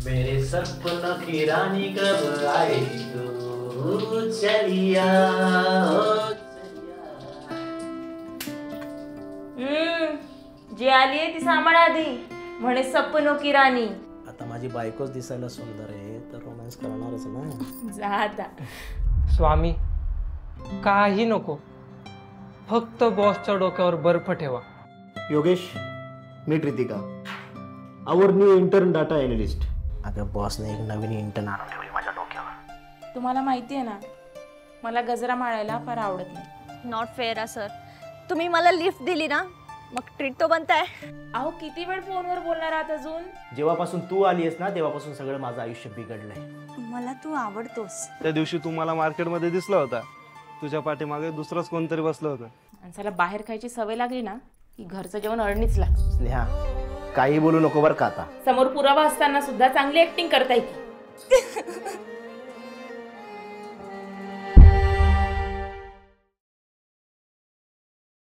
मेरे सपनों की रानी कब आएगी तू चलिया ओ चलिया। जी आली आहे ती सांभाळ आधी, म्हणे सपनो की राणी. आता माझी बायकोच दिसायला सुंदर आहे तर रोमॅन्स करणारच ना. जा आता. स्वामी काही नको, फक्त बॉसच्या डोक्यावर बर्फ ठेवा. योगेश, मीट रितिका, आवर न्यू इंटर्न डाटा एनालिस्ट. अगं बॉसने एक नवीन इंटर्न आणून ठेवली माझ्या डोक्यावर. तुम्हाला माहिती आहे ना, मला गजरा माळायला फार आवडत नाही. नॉट फेअर आहे सर. तुम्ही मला लिफ्ट दिली ना, मग ट्रीट तो बनताय. अहो किती वेळ फोनवर बोलणार आहात अजून? जेव्हापासून तू आली आहेस ना तेव्हापासून सगळं माझं आयुष्य बिघडलंय. मला तू आवडतोस. त्या दिवशी तू मला मार्केटमध्ये दिसला होता, तुझ्या पाठीमागे दुसरंच कोणतरी बसलं होतं. माणसाला बाहेर खायची सवय लागली ना की घरचं जेवण अडणीच लागतं. स्नेहा काही बोलू नको बरं का आता. समोर पुरावा असताना सुद्धा चांगली ऍक्टिंग करताय की.